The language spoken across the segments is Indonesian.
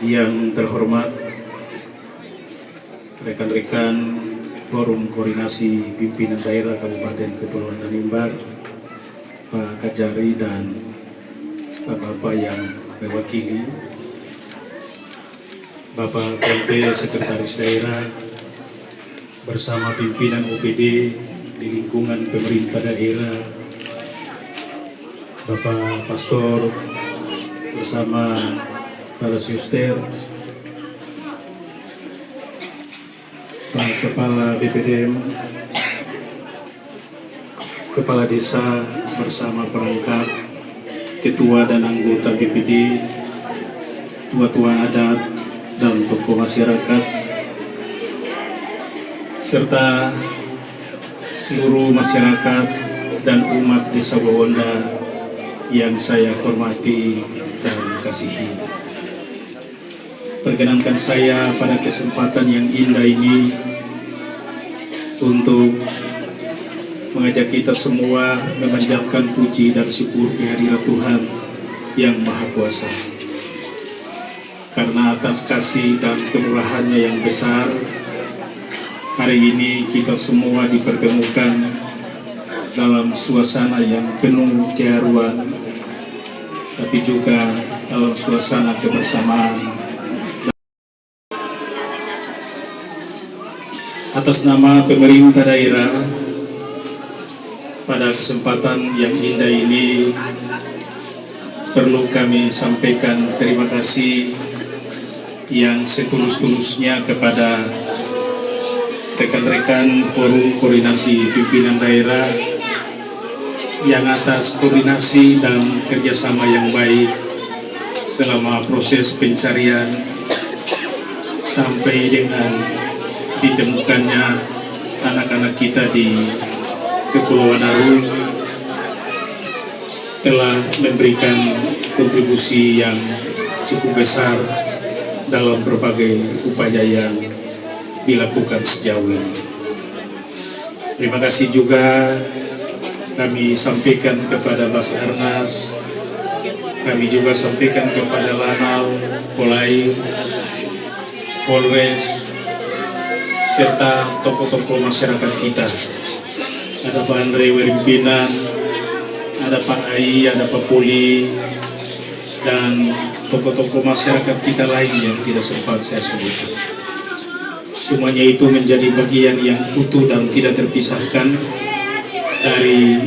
Yang terhormat rekan-rekan Forum Koordinasi Pimpinan Daerah Kabupaten Kepulauan Tanimbar, Pak Kajari dan Bapak-Bapak yang mewakili, Bapak PLT Sekretaris Daerah bersama pimpinan OPD di lingkungan pemerintah daerah, Bapak Pastor bersama para suster, Pak Kepala BPDM, Kepala Desa bersama perangkat, Ketua dan anggota BPD, tua-tua adat dan tokoh masyarakat, serta seluruh masyarakat dan umat Desa Bawonda yang saya hormati dan kasihi. Perkenankan saya pada kesempatan yang indah ini untuk mengajak kita semua memanjatkan puji dan syukur kehadirat Tuhan yang Maha Kuasa. Karena atas kasih dan kemurahannya yang besar, hari ini kita semua dipertemukan dalam suasana yang penuh keharuan, tapi juga dalam suasana kebersamaan. Atas nama pemerintah daerah, pada kesempatan yang indah ini perlu kami sampaikan terima kasih yang setulus-tulusnya kepada rekan-rekan Forum Koordinasi Pimpinan Daerah yang atas koordinasi dan kerjasama yang baik selama proses pencarian sampai dengan ditemukannya anak-anak kita di Kepulauan Aru, telah memberikan kontribusi yang cukup besar dalam berbagai upaya yang dilakukan sejauh ini. Terima kasih juga kami sampaikan kepada Basarnas, kami juga sampaikan kepada Lanal, Polair, Polres, serta tokoh-tokoh masyarakat kita. Ada Pak Andre Werimpinan, ada Pak Ai, ada Pak Puli, dan tokoh-tokoh masyarakat kita lain yang tidak sempat saya sebutkan. Semuanya itu menjadi bagian yang utuh dan tidak terpisahkan dari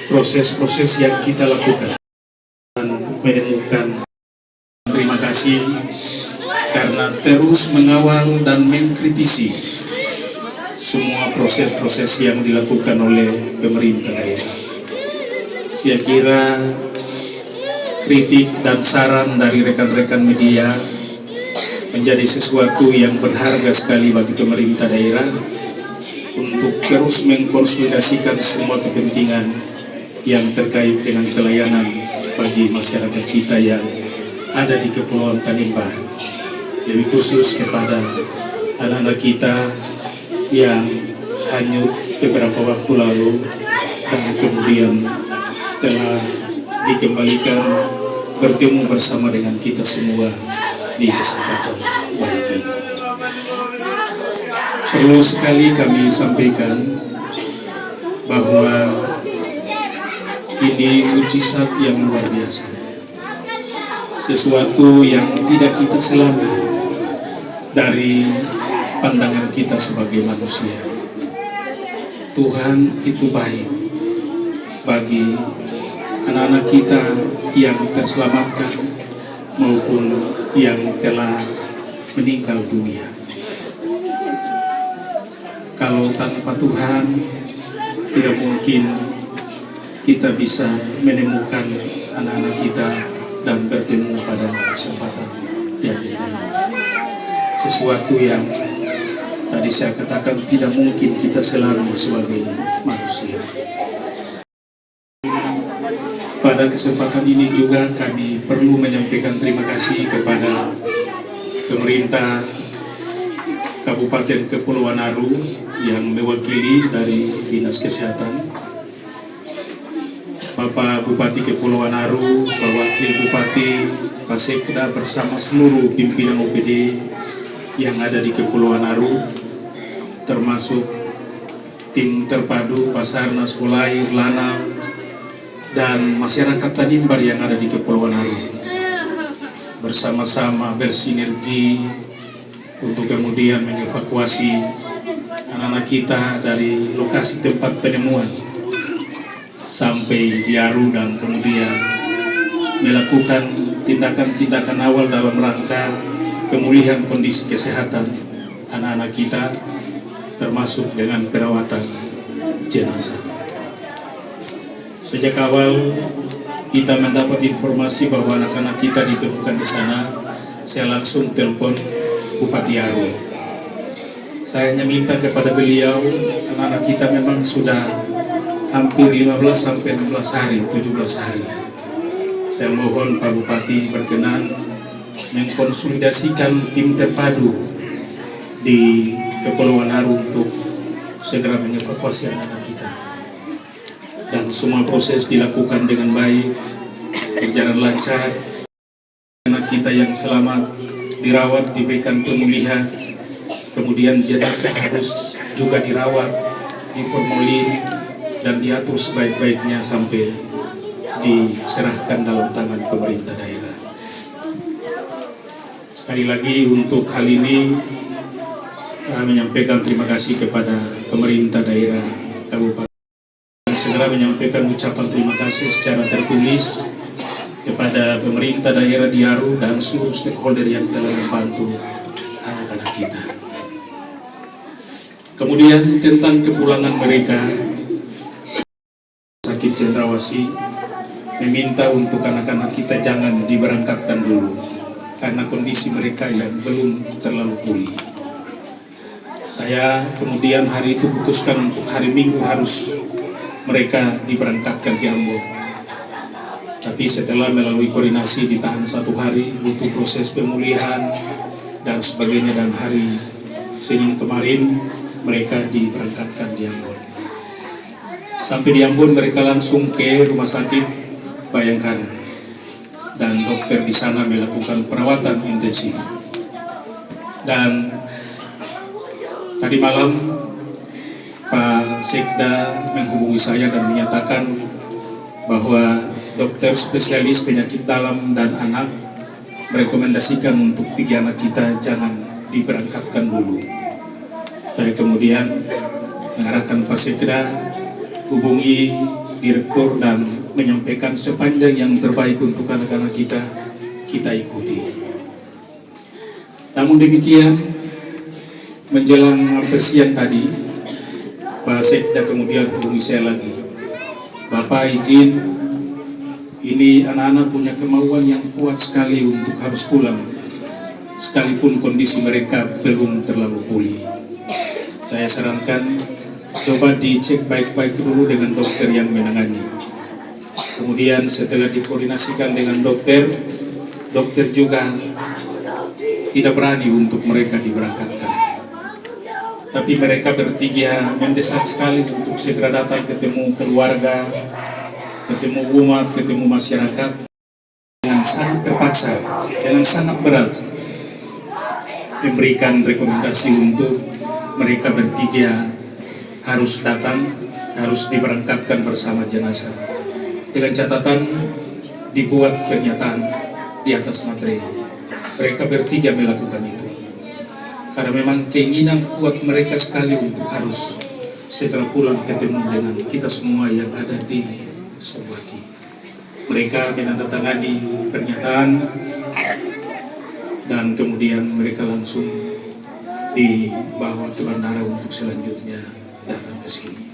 proses-proses yang kita lakukan. Dan menemukan terima kasih karena terus mengawal dan mengkritisi semua proses-proses yang dilakukan oleh pemerintah daerah. Saya kira kritik dan saran dari rekan-rekan media menjadi sesuatu yang berharga sekali bagi pemerintah daerah untuk terus mengkonsolidasikan semua kepentingan yang terkait dengan pelayanan bagi masyarakat kita yang ada di Kepulauan Tanimbar, lebih khusus kepada anak-anak kita yang hanyut beberapa waktu lalu dan kemudian telah dikembalikan bertemu bersama dengan kita semua di kesempatan baik ini. Perlu sekali kami sampaikan bahwa ini mujizat yang luar biasa, sesuatu yang tidak kita selami dari pandangan kita sebagai manusia. Tuhan itu baik bagi anak-anak kita yang terselamatkan maupun yang telah meninggal dunia. Kalau tanpa Tuhan, tidak mungkin kita bisa menemukan anak-anak kita dan bertemu pada kesempatan yang ini. Sesuatu yang tadi saya katakan tidak mungkin kita selami sebagai manusia. Pada kesempatan ini juga kami perlu menyampaikan terima kasih kepada pemerintah Kabupaten Kepulauan Aru yang mewakili dari Dinas Kesehatan Bapak Bupati Kepulauan Aru, Pak Wakil Bupati, Pak Sekda bersama seluruh pimpinan OPD yang ada di Kepulauan Aru, termasuk tim terpadu Basarnas Bolair, Lanang, dan masyarakat Tanimbar yang ada di Kepulauan Aru. Bersama-sama bersinergi untuk kemudian mengevakuasi anak-anak kita dari lokasi tempat penemuan sampai di Aru, dan kemudian melakukan tindakan-tindakan awal dalam rangka pemulihan kondisi kesehatan anak-anak kita, termasuk dengan perawatan jenazah. Sejak awal kita mendapat informasi bahwa anak-anak kita ditemukan di sana, saya langsung telepon Bupati Aru. Saya hanya minta kepada beliau, anak-anak kita memang sudah hampir 15 sampai 16 hari, 17 hari. Saya mohon Pak Bupati berkenan mengkonsolidasikan tim terpadu di Kepulauan Aru untuk segera mengevakuasi anak-anak kita. Dan semua proses dilakukan dengan baik, berjalan lancar. Anak kita yang selamat dirawat, diberikan pemulihan, kemudian jenazah harus juga dirawat, diformulir, dan diatur sebaik-baiknya sampai diserahkan dalam tangan pemerintah daerah. Sekali lagi untuk hal ini menyampaikan terima kasih kepada pemerintah daerah Kabupaten. Segera menyampaikan ucapan terima kasih secara tertulis kepada pemerintah daerah di Aru dan seluruh stakeholder yang telah membantu anak-anak kita. Kemudian tentang kepulangan mereka, Sakit Cendrawasih meminta untuk anak-anak kita jangan diberangkatkan dulu karena kondisi mereka yang belum terlalu pulih. Saya kemudian hari itu putuskan untuk hari Minggu harus mereka diberangkatkan ke Ambon. Tapi setelah melalui koordinasi ditahan 1 hari, butuh proses pemulihan dan sebagainya, dan hari Senin kemarin mereka diberangkatkan di Ambon. Sampai di Ambon mereka langsung ke rumah sakit Bayangkara dan dokter di sana melakukan perawatan intensif. Dan tadi malam Pak Sekda menghubungi saya dan menyatakan bahwa dokter spesialis penyakit dalam dan anak merekomendasikan untuk 3 anak kita jangan diberangkatkan dulu. Saya kemudian mengarahkan Pak Sekda hubungi direktur dan menyampaikan sepanjang yang terbaik untuk anak-anak kita ikuti. Namun demikian, menjelang hampir siang tadi, Pak Sekda kemudian hubungi saya lagi. Bapak izin, ini anak-anak punya kemauan yang kuat sekali untuk harus pulang, sekalipun kondisi mereka belum terlalu pulih. Saya sarankan coba dicek baik-baik dulu dengan dokter yang menangani. Kemudian setelah dikoordinasikan dengan dokter juga tidak berani untuk mereka diberangkatkan. Tapi mereka bertiga mendesak sekali untuk segera datang ketemu keluarga, ketemu umat, ketemu masyarakat, dengan sangat terpaksa, dengan sangat berat memberikan rekomendasi untuk mereka bertiga harus datang, harus diberangkatkan bersama jenazah. Dengan catatan dibuat pernyataan di atas materai. Mereka bertiga melakukan itu karena memang keinginan kuat mereka sekali untuk harus segera pulang ketemu dengan kita semua yang ada di Sewaki. Mereka menandatangani pernyataan dan kemudian mereka langsung dibawa ke bandara untuk selanjutnya datang ke sini.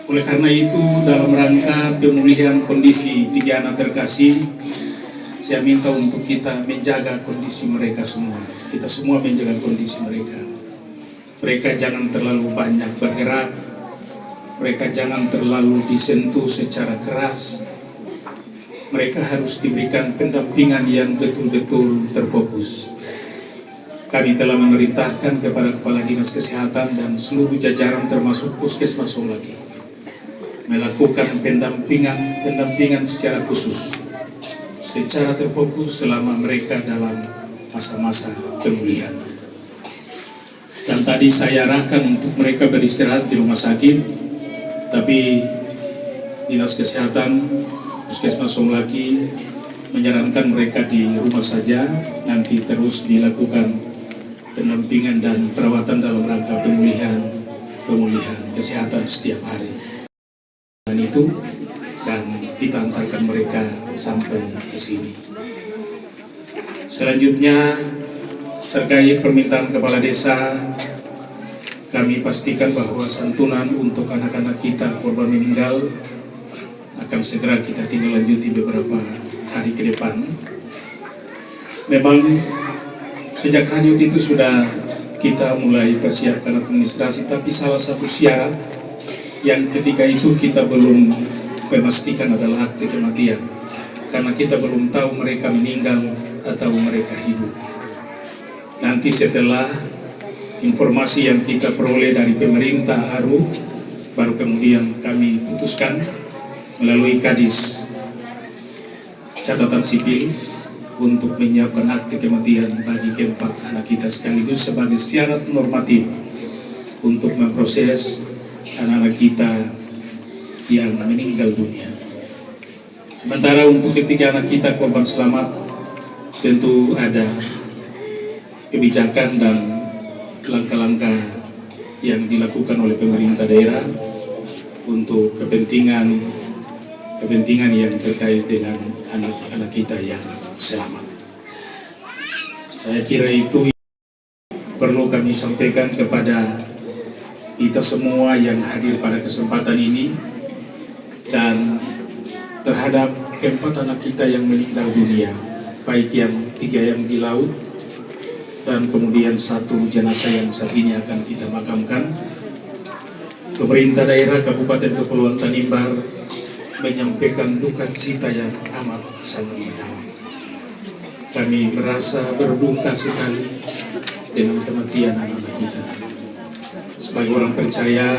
Oleh karena itu, dalam rangka pemulihan kondisi 3 anak terkasih, saya minta untuk kita menjaga kondisi mereka semua. Kita semua menjaga kondisi mereka. Mereka jangan terlalu banyak bergerak. Mereka jangan terlalu disentuh secara keras. Mereka harus diberikan pendampingan yang betul-betul terfokus. Kami telah memerintahkan kepada Kepala Dinas Kesehatan dan seluruh jajaran termasuk Puskesmas Sewaki melakukan pendampingan secara khusus, secara terfokus selama mereka dalam masa-masa pemulihan. Dan tadi saya arahkan untuk mereka beristirahat di rumah sakit, tapi Dinas Kesehatan Puskesmas Somlaki menyarankan mereka di rumah saja, nanti terus dilakukan pendampingan dan perawatan dalam rangka pemulihan kesehatan setiap hari. Dan itu, dan kita antarkan mereka sampai ke sini. Selanjutnya, terkait permintaan kepala desa, kami pastikan bahwa santunan untuk anak-anak kita korban meninggal akan segera kita tindak lanjuti beberapa hari ke depan. Memang sejak hanyut itu sudah kita mulai persiapkan administrasi, tapi salah satu syarat yang ketika itu kita belum memastikan adalah akte kematian, karena kita belum tahu mereka meninggal atau mereka hidup. Nanti setelah informasi yang kita peroleh dari pemerintah ARU, baru kemudian kami putuskan melalui Kadis catatan sipil untuk menyiapkan akte kematian bagi keempat anak kita, sekaligus sebagai syarat normatif untuk memproses anak-anak kita yang meninggal dunia. Sementara untuk ketiga anak kita korban selamat, tentu ada kebijakan dan langkah-langkah yang dilakukan oleh pemerintah daerah untuk kepentingan yang terkait dengan anak-anak kita yang selamat. Saya kira itu perlu kami sampaikan kepada kita semua yang hadir pada kesempatan ini, dan terhadap keempat anak kita yang meninggal dunia, baik yang 3 yang di laut dan kemudian 1 jenazah yang saat ini akan kita makamkan. Pemerintah daerah Kabupaten Kepulauan Tanimbar menyampaikan duka cita yang amat sangat mendalam. Kami merasa berduka sekali dengan kematian anak-anak kita. Sebagai orang percaya,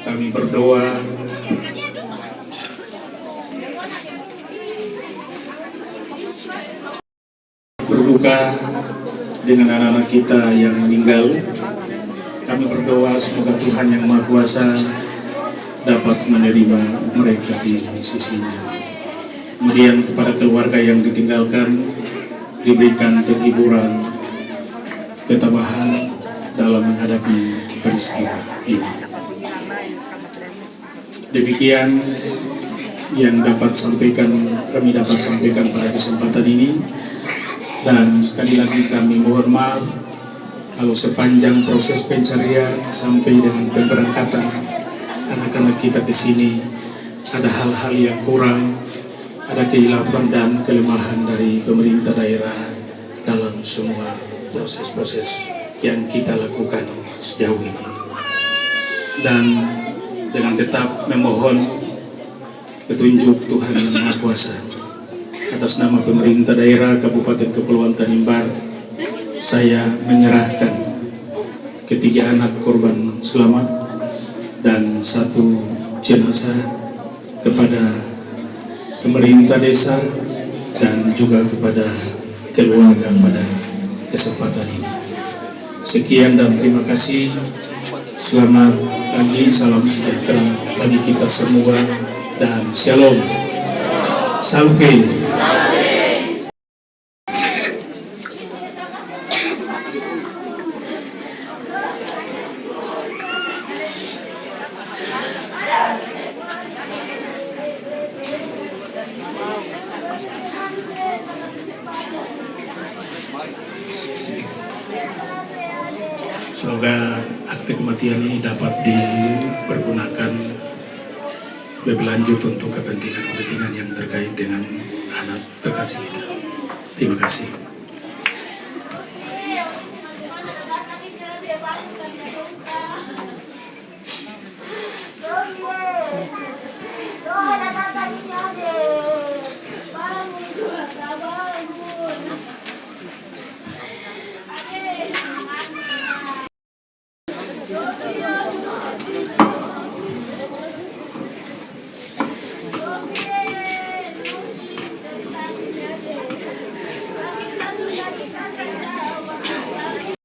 kami berdoa dengan anak-anak kita yang meninggal. Kami berdoa semoga Tuhan Yang Maha Kuasa dapat menerima mereka di sisinya. Kemudian kepada keluarga yang ditinggalkan diberikan penghiburan, ketabahan dalam menghadapi peristiwa ini. Demikian yang kami dapat sampaikan pada kesempatan ini, dan sekali lagi kami mohon maaf kalau sepanjang proses pencarian sampai dengan pemberangkatan anak-anak kita ke sini ada hal-hal yang kurang, ada kehilapan dan kelemahan dari pemerintah daerah dalam semua proses-proses yang kita lakukan sejauh ini. Dan dengan tetap memohon petunjuk Tuhan Yang Maha Kuasa, atas nama pemerintah daerah Kabupaten Kepulauan Tanimbar, saya menyerahkan ketiga anak korban selamat dan 1 jenazah kepada pemerintah desa dan juga kepada keluarga pada kesempatan ini. Sekian dan terima kasih. Selamat pagi, salam sejahtera bagi kita semua, dan shalom. Salve. Semoga akte kematian ini dapat dipergunakan lebih lanjut untuk kepentingan yang terkait dengan anak terkasih kita. Terima kasih. Doa